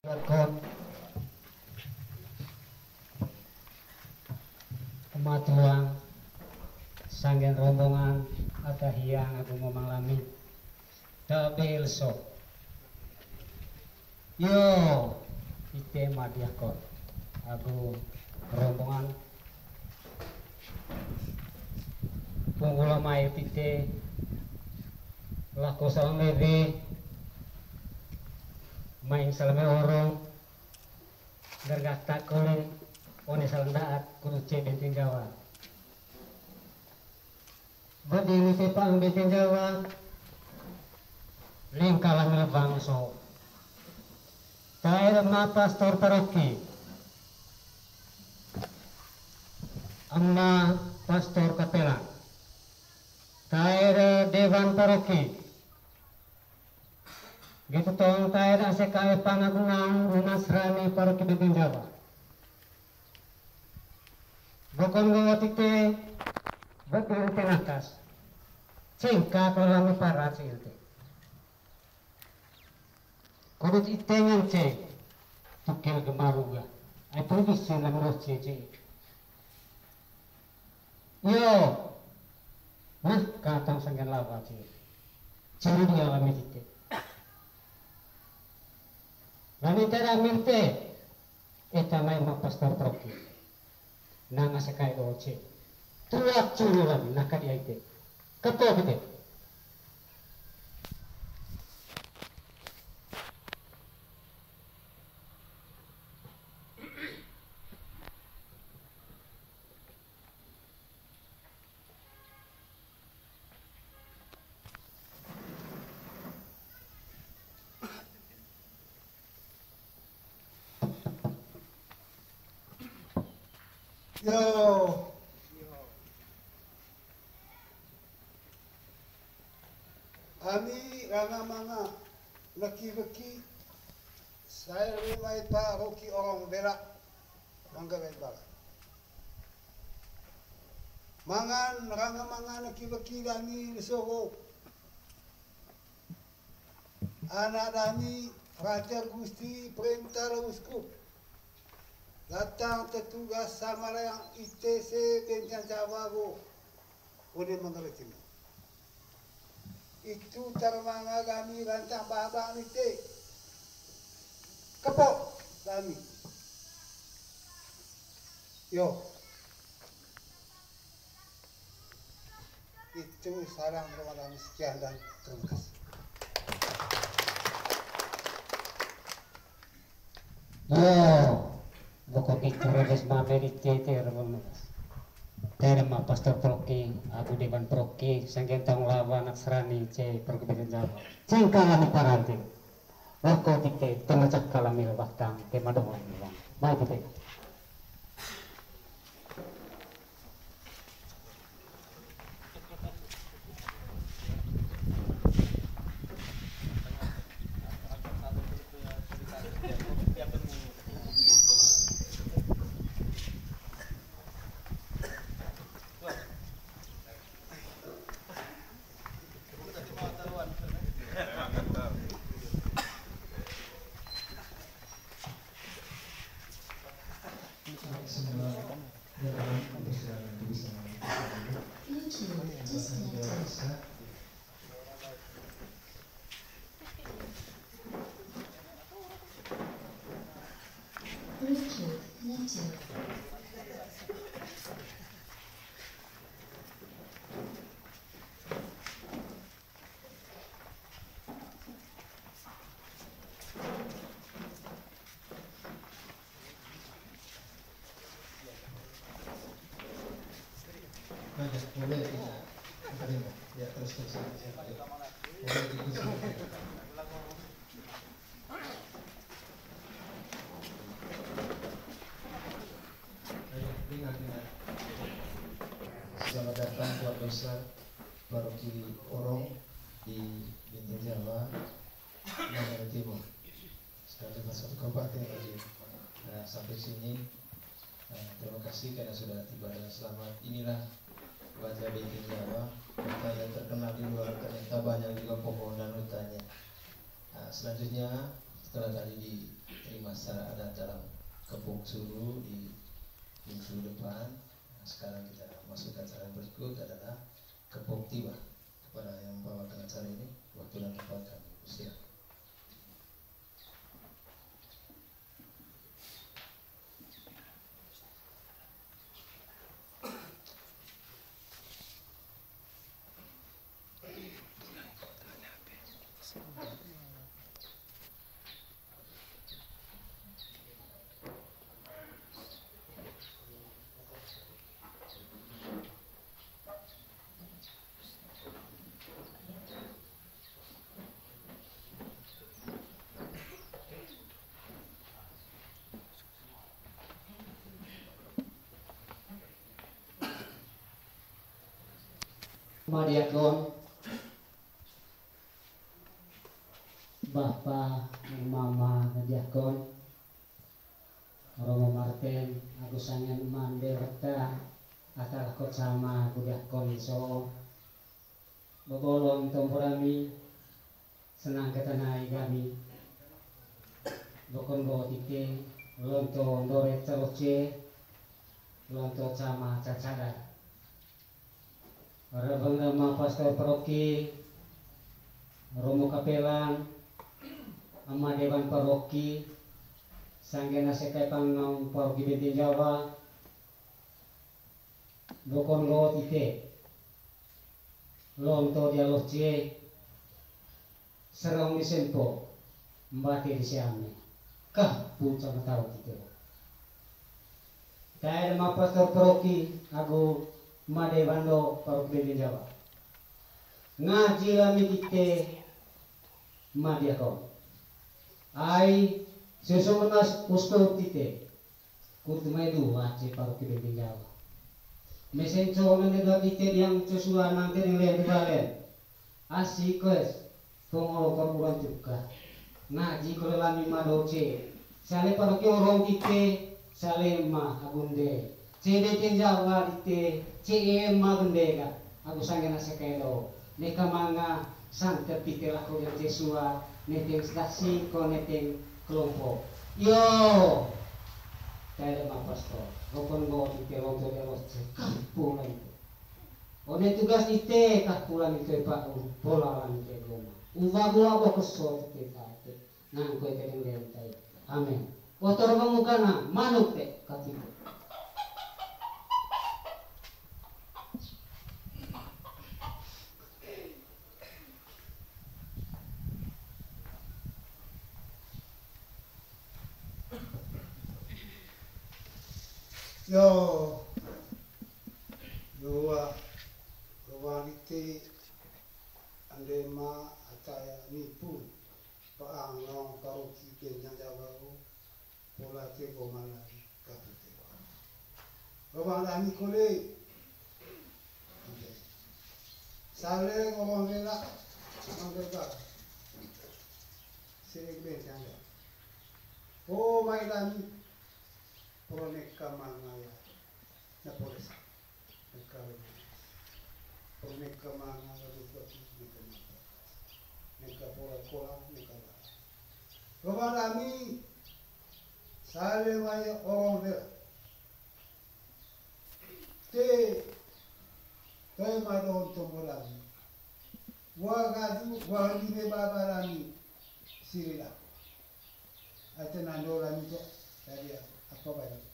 Lakon kematuan sanggen rombongan ada hiang aku ngomong lami double sok yo ite madiah kok aku rombongan penggula mai pite laku salam lebe main salame orang gergata kulen one salandaat kudu ce benteng Jawa berdiri tepang benteng Jawa lingkalan lebang so tair ma pastor paroki amma pastor kapela tair dewan paroki gitu tong tair ACKF Panagunang Nasrani paroki benteng Jawa bokon gawatite berdiri tenakas cingka kolami parat silte kodot itengan ce tukil gemaruga ay provisi na meros ce yo nah katang sanggan lawa ce ciri dia kami tite lani tera minte eta may pastor proki nanga sakay oce tuak curu lagi nakadi aite ketua kita Yo, ami ranga manga laki-laki saya rumai pak hoki orang berak mangga berak mangan ranga manga laki-laki dani Solo anak dani Raja Gusti perintah uskup datang tertugas sama yang ITC Benteng Jawa go udah mengerti itu termanga kami rancang babang itu kepok kami yo itu salam terima kami sekian dan terima kasih yo boko pictures mamerite termas terma pastor proki aku dewan proki sanggen tang lawan Nasrani ce perkebun Jawa cingkalan paranti boko tike temacak kalamil waktang temadong lang baik tike boleh tidak menerima ya terus boleh dikumpulkan. Selamat datang keluarga besar Paroki Orong di Benteng Jawa, Nanggaring Timur. Sekali satu kabupaten lagi. Nah, sampai sini terima kasih karena sudah tiba dengan selamat. Inilah wajah Benteng Jawa, kota yang terkenal di luar, ternyata banyak juga pohon dan hutannya. Nah, selanjutnya setelah tadi terima secara adat dalam kepung sulu di pintu depan. Nah, sekarang kita masuk ke acara berikut adalah kepung tiba. Kepada yang membawakan acara ini, waktu dan tempat kami persilakan. Madiakon, Bapak, Mama, Madiakon, Romo Martin, Agus Sanyan Manderta, Atal Kot sama Kudiakon so, Bobolon Tompurami, senang ketanai kami, Bokon Botike, Lonto Ndore Teroce, Lonto sama Cacada. Para nama Pastor Paroki, Romo Kapelang, Ama Dewan Paroki, Sanggena Sekai Pangau Paroki Binti Jawa, Bokon Lo Tite, Lonto Dialocie, Serang Misempo, Mbati di Siame, Kah Puca Matau Tite. Kaya nama Pastor Paroki, Aku Made Bando Paroki Binti Jawa. Ngaji lami kite Madiakon. Ai sesumenas usko tite. Kutumai dua ce Paroki Binti Jawa. Mesen comen dua tite yang sesuai nanti yang lihat balen. Asik guys. Pengolo korburan juga. Ngaji kalau lami madoce. Sale Paroki orang tite sale ma agunde. Cede Jawa ite CM Magundega aku sanggana sekelo neka manga santet pite laku yang Jesua neteng stasi ko neteng kelompok yo kaya ma pastor rokon go ite lonto de los kampulan itu one tugas ite kapulan itu pak pola lan ite goma uva gua ko kesot ite tate nang ko ite ngentai amen kotor mangukana manuk te katiku. Yo, dua ite andema ataya nipu paang long Paroki Binti Jawa pola te gomana kapute. Gomana ani kole. Sale gomana anggerga. Sering Binti Jawa. Oh, mailani Proneka mangaya na polis nagkaroon Proneka mangaya rupati nagkapura-pura nagkala Romadami sale maya orang ver te madon tombolami wagadu wahine babarami sirila ate nandolami to dari apa banyak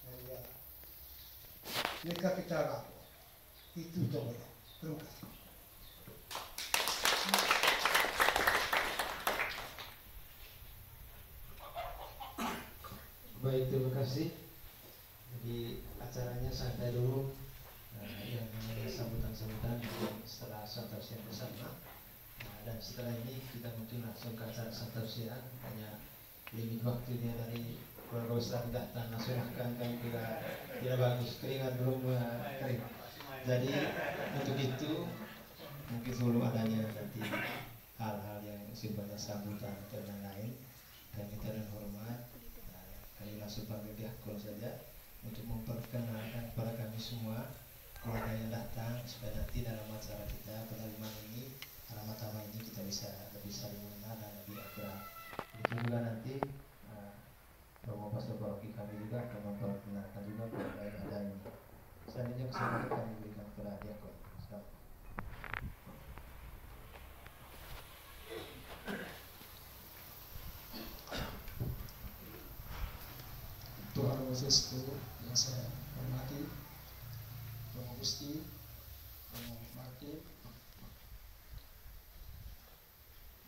dari mereka kita lapor itu coba terima kasih. Baik, terima kasih. Jadi acaranya santai dulu. Yang namanya sambutan-sambutan setelah santausian bersama. Dan setelah ini kita mungkin langsung ke acara santausian. Hanya limit waktunya dari keluarga besar datang langsung makan kan tidak bagus, keringat belum kering. Jadi untuk itu mungkin sebelum adanya nanti hal-hal yang sifatnya sambutan dan lain-lain, kami dengan hormat kami langsung panggil diakon saja untuk memperkenalkan kepada kami semua keluarga yang datang supaya nanti dalam acara kita penerimaan ini alamat ini kita bisa lebih saling mengenal dan lebih akrab. Itu juga nanti pastor paroki kami juga akan memperkenalkan juga bahwa ada ini. Selanjutnya kesempatan kami berikan kepada diakon. Tuhan Yesus yang saya hormati, Romo Gusti, Romo Martin,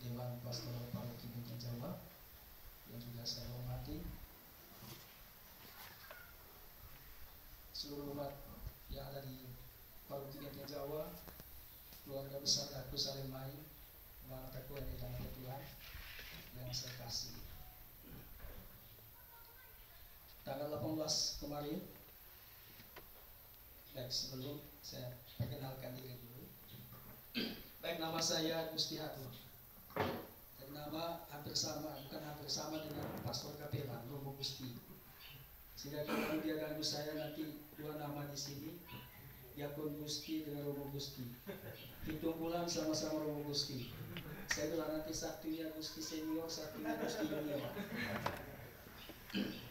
Dewan Pastoral Paroki Bintang Jawa, yang juga saya hormati, seluruh umat yang ada di Paroki Bintang Jawa, keluarga besar Aku Salemai, Bang Teku yang dirahmati Tuhan, yang saya kasih. Tanggal 18 kemarin, baik sebelum saya perkenalkan diri dulu. Baik, nama saya Gusti Hatur. Dan nama hampir sama, bukan hampir sama dengan Pastor Kapelan, Romo Gusti. Sehingga kalau dia ganggu saya nanti dua nama di sini, Diakon Gusti dengan Romo Gusti. Hitung bulan sama-sama Romo Gusti. Saya bilang nanti satunya Gusti Senior, satunya Gusti Junior.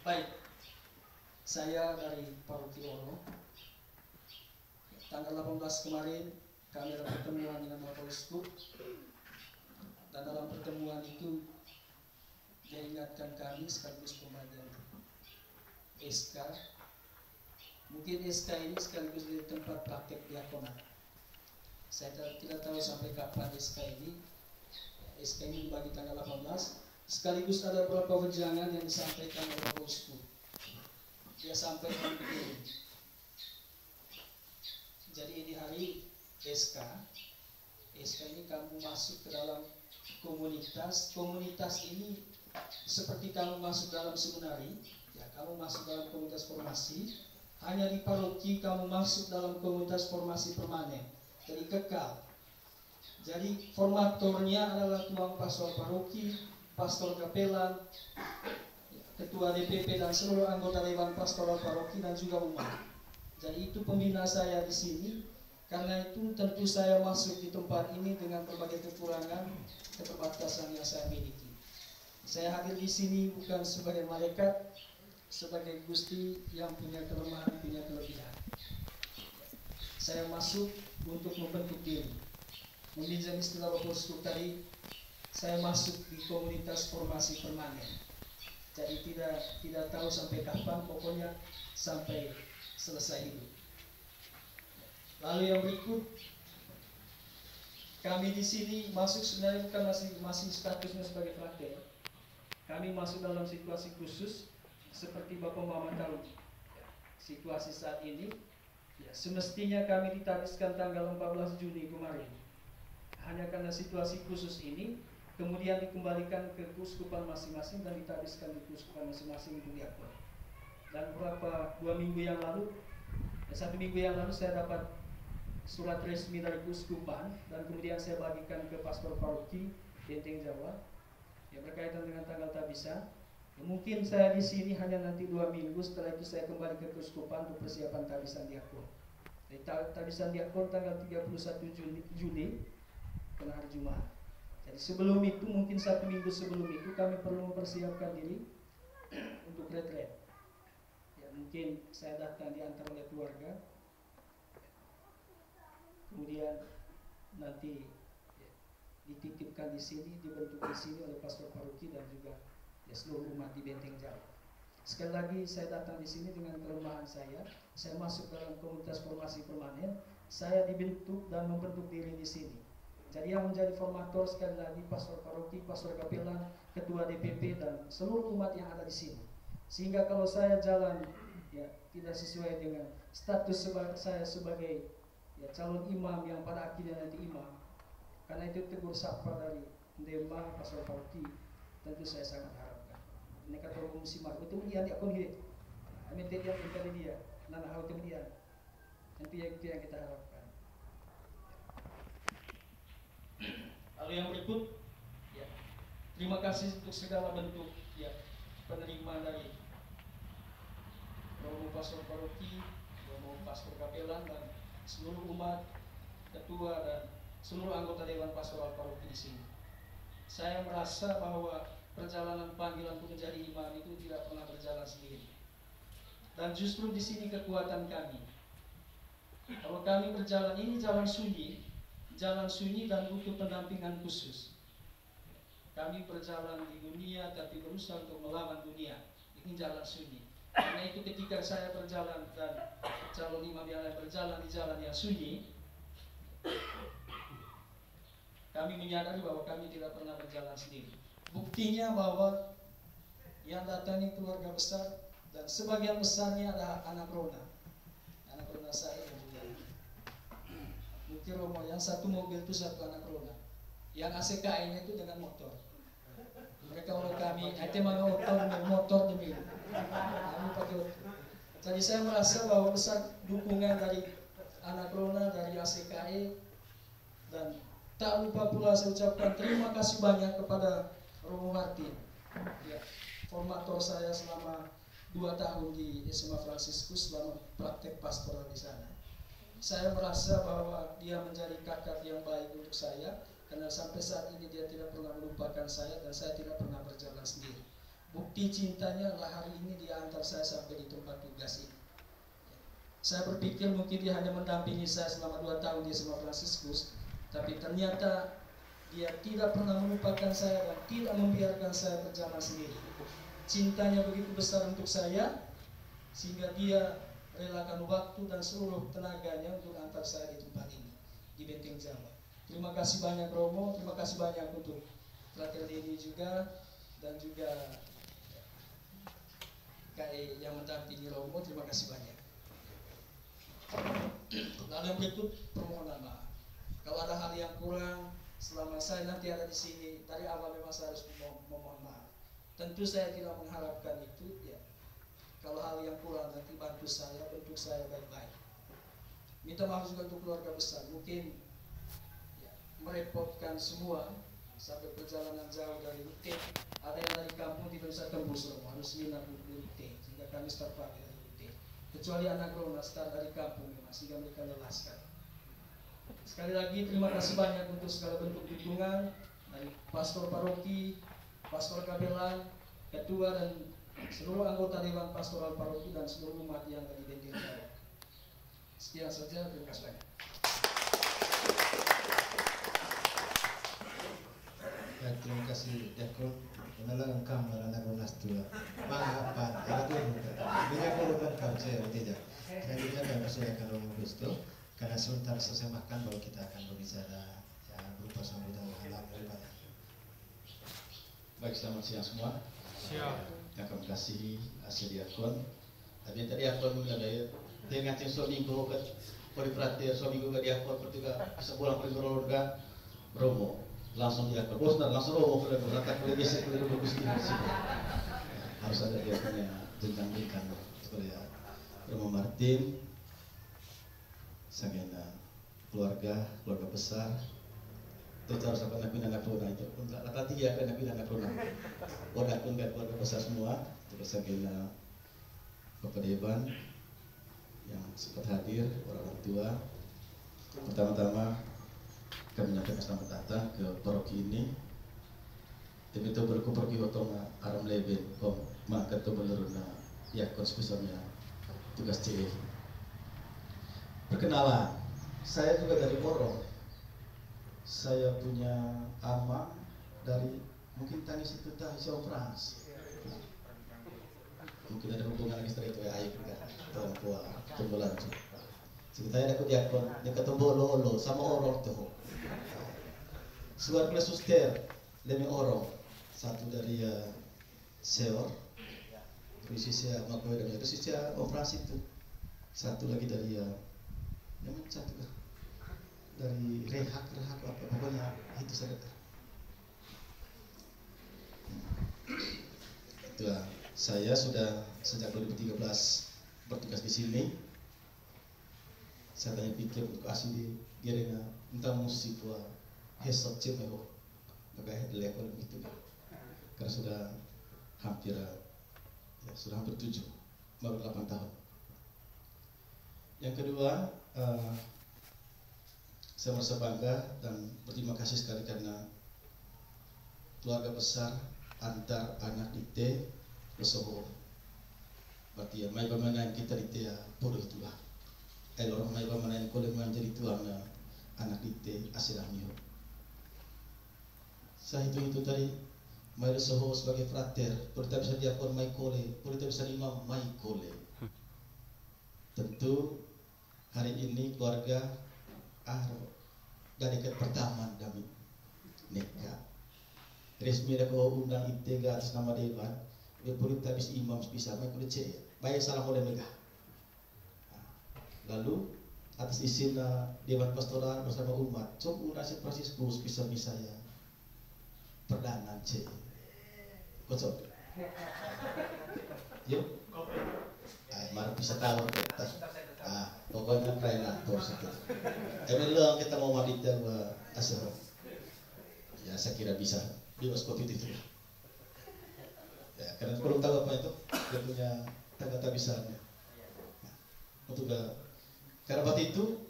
Baik. Saya dari Paroki Oro. Tanggal 18 kemarin kami ada pertemuan dengan Bapak Uskup, dan dalam pertemuan itu dia ingatkan kami sekaligus pembagian SK. Mungkin SK ini sekaligus di tempat praktek diakonat. Saya tidak tahu sampai kapan SK ini. SK ini dibagi tanggal 18. Sekaligus ada beberapa wejangan yang disampaikan oleh Bapak Uskup. Dia sampaikan begini. Jadi di hari SK ini kamu masuk ke dalam komunitas. Komunitas ini seperti kamu masuk dalam seminari, ya kamu masuk dalam komunitas formasi. Hanya di paroki kamu masuk dalam komunitas formasi permanen, jadi kekal. Jadi formatornya adalah tuan pastor paroki, pastor kapelan, ketua DPP dan seluruh anggota Dewan Pastoral Paroki dan juga umat. Jadi itu pembina saya di sini. Karena itu tentu saya masuk di tempat ini dengan berbagai kekurangan, keterbatasan yang saya miliki. Saya hadir di sini bukan sebagai malaikat, sebagai Gusti yang punya kelemahan, punya kelebihan. Saya masuk untuk membentuk diri. Meminjam istilah Bapak Uskup tadi, saya masuk di komunitas formasi permanen. Jadi tidak tahu sampai kapan, pokoknya sampai selesai hidup. Lalu yang berikut, kami di sini masuk sebenarnya bukan masih statusnya sebagai praktek. Kami masuk dalam situasi khusus seperti Bapak Mama tahu. Situasi saat ini, ya, semestinya kami ditabiskan tanggal 14 Juni kemarin. Hanya karena situasi khusus ini, kemudian dikembalikan ke keuskupan masing-masing dan ditabiskan di keuskupan masing-masing untuk diakon. Dan dua minggu yang lalu, 1 minggu yang lalu saya dapat surat resmi dari keuskupan dan kemudian saya bagikan ke pastor paroki Benteng Jawa yang berkaitan dengan tanggal tabisan. Ya, mungkin saya di sini hanya nanti 2 minggu, setelah itu saya kembali ke keuskupan untuk persiapan tabisan diakon. Tabisan diakon tanggal 31 Juli, pada hari Jumat. Jadi sebelum itu, mungkin 1 minggu sebelum itu kami perlu mempersiapkan diri untuk retret. Ya, mungkin saya datang diantar oleh keluarga, kemudian nanti ya, dititipkan di sini, dibentuk di sini oleh pastor paroki dan juga ya, seluruh umat di Benteng Jawa. Sekali lagi saya datang di sini dengan kelemahan saya masuk dalam komunitas formasi permanen, saya dibentuk dan membentuk diri di sini. Jadi yang menjadi formator sekali lagi pastor paroki, pastor kapelan, ketua DPP dan seluruh umat yang ada di sini. Sehingga kalau saya jalan ya tidak sesuai dengan status saya sebagai ya calon imam yang pada akhirnya nanti imam, karena itu tegur sapa dari Demang pastor paroki, tentu saya sangat harapkan. Ini kata Romo Musiman, itu dia akon hidup. Amin dia dia, nana hal kemudian. Tentu itu yang kita harapkan. Lalu yang berikut, ya, terima kasih untuk segala bentuk ya penerima dari Romo Pastor Paroki, Romo Pastor Kapelan dan seluruh umat, ketua dan seluruh anggota Dewan Pastoral Paroki di sini. Saya merasa bahwa perjalanan panggilanku menjadi imam itu tidak pernah berjalan sendiri. Dan justru di sini kekuatan kami. Kalau kami berjalan ini jalan sunyi dan butuh pendampingan khusus. Kami berjalan di dunia tapi berusaha untuk melawan dunia. Ini jalan sunyi. Karena itu ketika saya berjalan dan calon imam yang lain berjalan di jalan yang sunyi, kami menyadari bahwa kami tidak pernah berjalan sendiri. Buktinya bahwa yang datang ini keluarga besar dan sebagian besarnya adalah anak Rona saya yang juga. Mungkin Romo yang satu mobil itu satu anak Rona, yang ACKI-nya itu dengan motor. Mereka oleh kami, itu mana motor demi kami pakai. Jadi saya merasa bahwa besar dukungan dari anak Rona, dari ACKI, dan tak lupa pula saya ucapkan terima kasih banyak kepada Romo Martin, ya, formator saya selama 2 tahun di SMA Fransiskus selama praktek pastoral di sana. Saya merasa bahwa dia menjadi kakak yang baik untuk saya, karena sampai saat ini dia tidak pernah melupakan saya dan saya tidak pernah berjalan sendiri. Bukti cintanya adalah hari ini dia antar saya sampai di tempat tugas ini. Saya berpikir mungkin dia hanya mendampingi saya selama 2 tahun di SMA Fransiskus, tapi ternyata dia tidak pernah melupakan saya dan tidak membiarkan saya berjalan sendiri. Cintanya begitu besar untuk saya, sehingga dia relakan waktu dan seluruh tenaganya untuk antar saya di tempat ini, di Benteng Jawa. Terima kasih banyak Romo, terima kasih banyak untuk Frater Denny juga, dan juga KE yang mendampingi Romo, terima kasih banyak. Lalu yang berikut permohonan maaf. Kalau ada hal yang kurang, selama saya nanti ada di sini, dari awal memang saya harus memohon maaf. Tentu saya tidak mengharapkan itu, ya. Kalau hal yang kurang nanti bantu saya, bentuk saya baik-baik. Minta maaf juga untuk keluarga besar, mungkin ya, merepotkan semua sampai perjalanan jauh dari Rute. Ada yang dari kampung tidak bisa tembus, harus nginap di Rute, sehingga kami start pagi dari Rute. Kecuali anak Rona start dari kampung memang, sehingga mereka lelah sekali. Sekali lagi terima kasih banyak untuk segala bentuk dukungan dari pastor paroki, pastor kabelan, ketua dan seluruh anggota dewan pastoral paroki dan seluruh umat yang ada di Benteng Jawa. Sekian saja, terima kasih banyak. Ya, terima kasih Diakon. Menalang kam anak Ronas tua. Maafan, ada tuh. Bila perlukan kau saya tidak. Saya tidak akan persilakan Romo Gusto. Karena sebentar selesai makan baru kita akan berbicara ya, berupa sambutan alam daripada. Baik, selamat siang semua. Siap. Yang kami kasih hasil Diakon. Tapi tadi Diakon bilang daya dengan tim suami gue ke perhatian suami gue Diakon ketika sebulan pergi Romo langsung Diakon. Bos langsung Romo ke berangkat ke biasa ke dulu sini. Harus ada Diakonnya jenjang berikan supaya Romo Martin. Sagena keluarga besar itu harus apa anak Rona itu kata 3 anak Rona udah pun keluarga besar semua terus sagena Bapak Dewan yang sempat hadir, orang tua. Pertama-tama kami menyampaikan selamat datang ke paroki ini. Demi itu pergi otong aram leben kom maka to beleruna ya konspesialnya tugas CE. Perkenalan, saya juga dari Orong. Saya punya ama dari mungkin Tanis itu isi operasi. Mungkin ada hubungan lagi setelah itu ya ayah juga orang tua tumbulan itu. Ceritanya aku Diakon dekat Olo sama Orong tuh. Suar kelas suster demi Orong satu dari Seor. Terus saya makanya dari itu saya operasi itu. Satu lagi dari yang satu dari rehak apa pokoknya itu saja. Itu saya sudah sejak 2013 bertugas di sini. Saya tanya pikir untuk asli di Gerena tentang musik wah hesot cemeh pakai level itu kan. Karena sudah hampir 7 baru 8 tahun. Yang kedua, saya merasa bangga dan berterima kasih sekali karena keluarga besar antar anak ite besoho. Berarti ya mai pemanain kita ite ya puluh itulah. Elor mai pemanain kole menjadi tuang anak ite asilahnya. Saya itu tadi mai besoho sebagai frater, purita bisa diakon mai kole, purita bisa imam mai kole. Tentu hari ini keluarga dari dekat pertama kami nikah. Resmi dah kau undang ite ke atas nama dewan. Purita habis imam bisa mai kole cek. Baik salam oleh mereka. Lalu atas izin Dewan Pastoral bersama umat, coba nasib Fransiskus bisa ya perdana cek. Kocok. Yuk. Mari bisa tahu kita. Pokoknya prenator saja. Emang kita mau wanita asal. Ya saya kira bisa. Bebas COVID itu. Ya karena perlu tahu apa itu dia punya tanda bisanya. Untuk karena waktu itu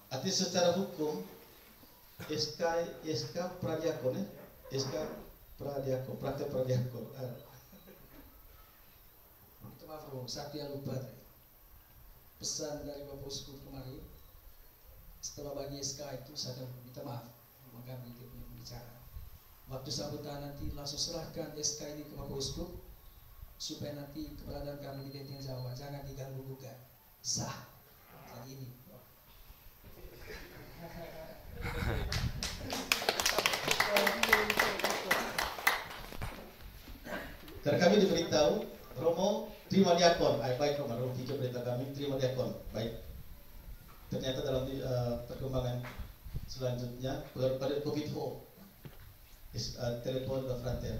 artinya secara hukum SK pradiakon SK pradiakon praktek pradiakon. Maaf Bro, saya lupa tadi. Pesan dari Bapak Uskup kemarin setelah bagi SK itu saya minta maaf mengganggu dia punya bicara. Waktu sambutan nanti langsung serahkan SK ini ke Bapak Uskup supaya nanti keberadaan kami di Benteng Jawa jangan diganggu gugat, sah. Jadi ini. Karena kami diberitahu Romo terima diakon, baik Romo tiga berita kami terima diakon, baik. Ternyata dalam perkembangan selanjutnya pada COVID telepon ke frater,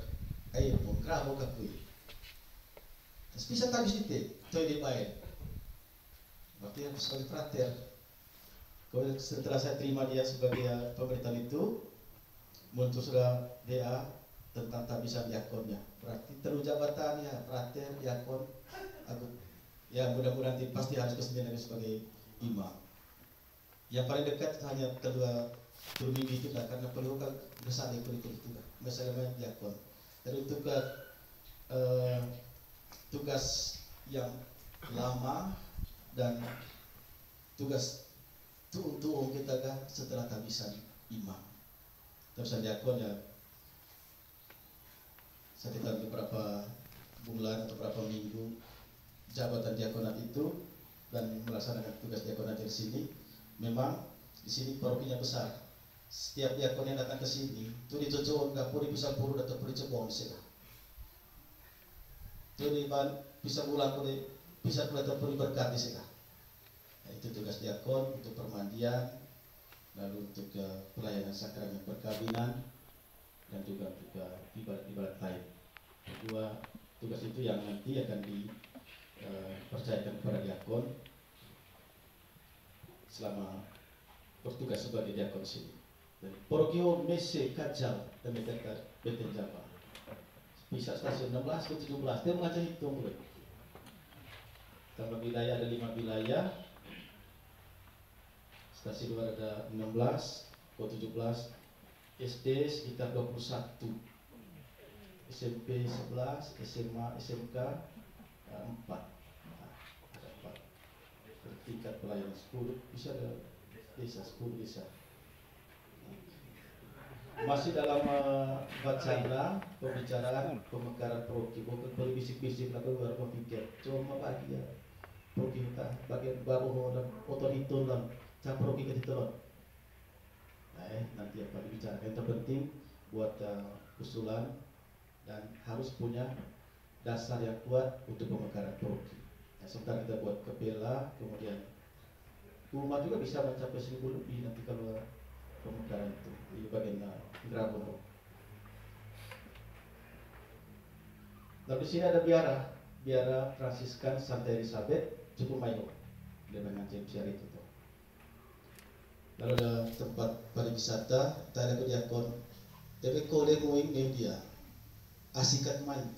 ayo mengkerah kakui. Terus bisa tak bisa itu di baik. Berarti aku sebagai frater. Setelah saya terima dia sebagai pemerintahan itu, muncul sudah DA tentang tak bisa diakonnya. Berarti terus jabatan ya frater, diakon, aku ya mudah-mudahan nanti pasti harus kesenian sebagai imam. Yang paling dekat hanya kedua minggu itu lah, karena perlu kan besar ikut itu lah. Misalnya diakon. Dan untuk tugas yang lama dan tugas untuk kita kan setelah tabisan imam. Tabisan diakon ya sekitar beberapa bulan atau beberapa minggu jabatan diakonat itu dan melaksanakan tugas diakonat di sini. Memang di sini parokinya besar. Setiap diakon yang datang ke sini itu dicocokan nggak boleh bisa puru atau boleh cebong sih. Jadi bisa pulang boleh bisa pulang atau boleh berkat di sini. Nah, itu tugas diakon untuk permandian, lalu untuk pelayanan sakramen perkawinan dan juga ibadat lain. Kedua tugas itu yang nanti akan dipercayakan kepada diakon selama bertugas sebagai diakon sini. Dan Porokio Mese Kajal dan Benteng Jawa. Bisa stasiun 16 ke 17 dia mengajar hitung boleh. Tambah wilayah ada 5 wilayah. Stasiun luar ada 16 ke 17. SD sekitar 21. SMP 11, SMA, SMK 4. Ada 4. Tingkat pelayanan 10 bisa ada desa 10 desa. Masih dalam wacana pembicaraan pemekaran proki, bukan boleh bisik-bisik atau baru berpikir cuma bagi ya proki kita bagian baru dan otorito dan cara proki kita itu. Nanti apa dibicarakan yang terpenting buat usulan dan harus punya dasar yang kuat untuk pemekaran proki. Sebentar kita buat kepela, kemudian rumah juga bisa mencapai 1000 lebih nanti kalau pemekaran itu di bagian Grabono. Lalu di sini ada biara Fransiskan Santa Elizabeth cukup mayo dengan James Yari itu. Lalu ada tempat pariwisata, tadi aku diakon, tapi kole moing media, asikat main,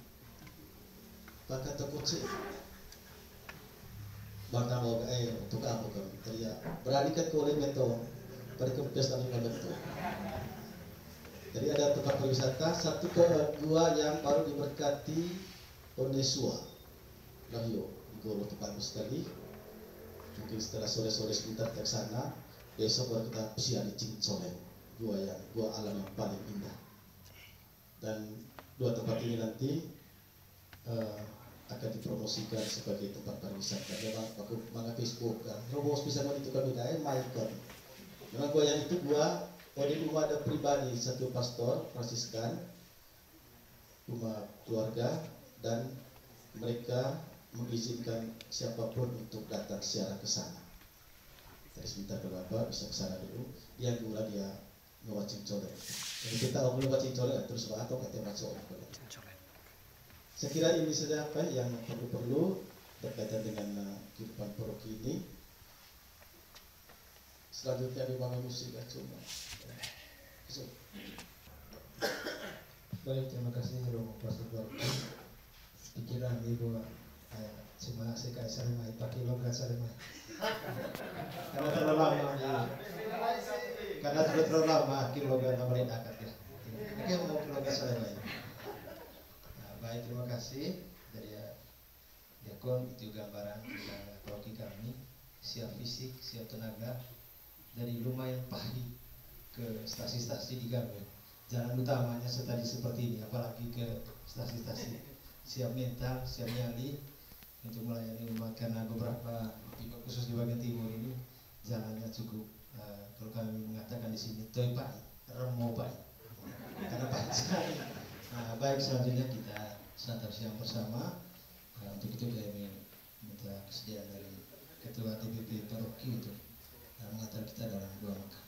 pakai toko cek, bangka mau untuk apa kan? Teriak, berani kan kole meto, pada kemudian kami membentuk. Jadi ada tempat pariwisata, satu kedua yang baru diberkati Onesua Lahio di Goro, itu bagus sekali. Mungkin setelah sore-sore sebentar ke sana, besok baru kita pesiar di Cincoleng, gua alam yang paling indah. Dan dua tempat ini nanti akan dipromosikan sebagai tempat pariwisata. Memang aku manga Facebook kan, robos bisa mau itu kami naik maikon. Memang gua yang itu gua di rumah ada pribadi satu pastor Fransiskan, rumah keluarga, dan mereka mengizinkan siapapun untuk datang secara ke sana. Jadi sebentar kenapa bisa ke sana dulu. Dia gula dia ngewacing colek. Jadi kita belum wacing colek terus atau katanya macam apa. Saya kira ini saja apa yang perlu berkaitan dengan kehidupan paroki ini. Selanjutnya di mana musik cuma. Baik, terima kasih Romo Pastor Barki. Pikiran ibu cuma sekai salimai pakai logat salimai. Karena terlalu lama kilogram nomor akad ya. Oke, mau kilogram salimai. Nah, baik, terima kasih dari Diakon. Itu gambaran tentang paroki kami, siap fisik, siap tenaga, dari lumayan pagi ke stasi-stasi di Gambir. Jalan utamanya tadi seperti ini, apalagi ke stasi-stasi. Siap mental, siap nyali untuk melayani umat, karena beberapa khusus di bagian timur ini jalannya cukup kalau kami mengatakan di sini toy pak, remo pak, karena pahit sekali. Nah, baik, selanjutnya kita santap siang bersama. Untuk itu kami minta kesediaan dari Ketua DPP Paroki untuk mengantar kita dalam doa makan.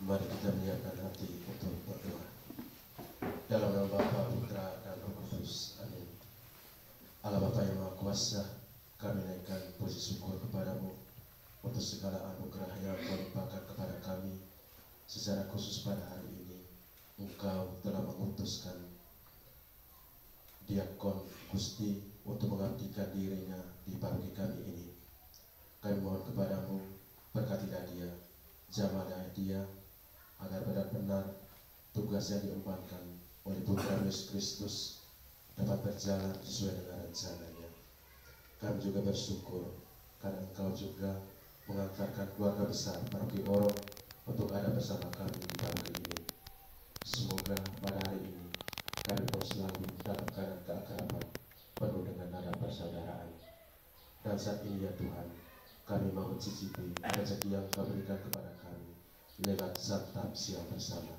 Mari kita menyiapkan hati untuk berdoa. Dalam nama Bapa, Putra, dan Roh Kudus. Amin. Allah Bapa yang Maha Kuasa, kami naikkan puji syukur kepadamu untuk segala anugerah yang Kau limpahkan kepada kami. Secara khusus pada hari ini, Engkau telah mengutuskan Diakon Gusti untuk mengabdikan dirinya di paroki kami ini. Kami mohon kepadamu, berkatilah dia, jamalah dia, agar benar-benar tugas yang diembankan oleh Putra Yesus Kristus dapat berjalan sesuai dengan rencananya. Kami juga bersyukur karena Engkau juga mengantarkan keluarga besar Paroki Orong untuk ada bersama kami di paroki ini. Semoga pada hari ini kami pun selalu dalam keadaan keakraban penuh dengan nada persaudaraan. Dan saat ini ya Tuhan, kami mau mencicipi rezeki yang Kau berikan kepada kami lewat santap siang bersama.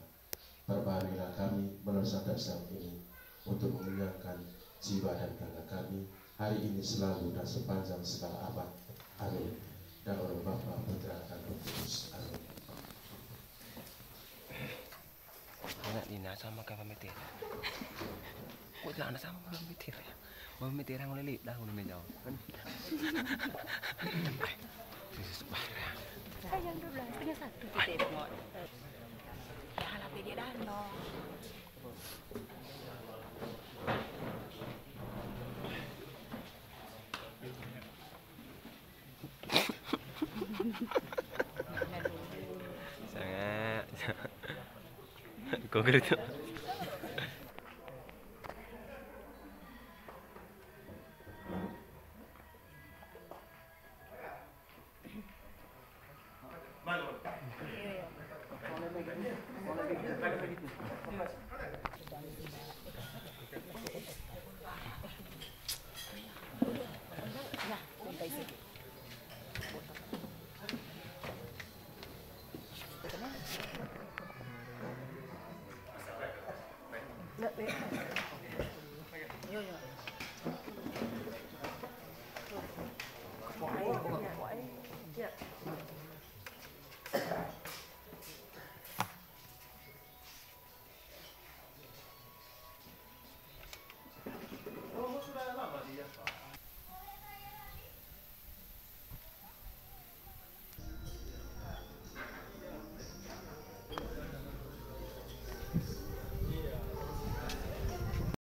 Perbaharilah kami melalui santap siang ini untuk mengenyangkan jiwa dan raga kami hari ini selalu dan sepanjang segala abad. Amin. Dan oleh Bapa, Putra, dan Roh Kudus. Amin. Anak Dina sama kayak pemitir. Kok jangan sama pemitir ya? Pemitir yang lelip dah udah menjauh. Sayang 12 punya satu titik mod. Jangan sampai dia danau. Sangat. Kok gitu?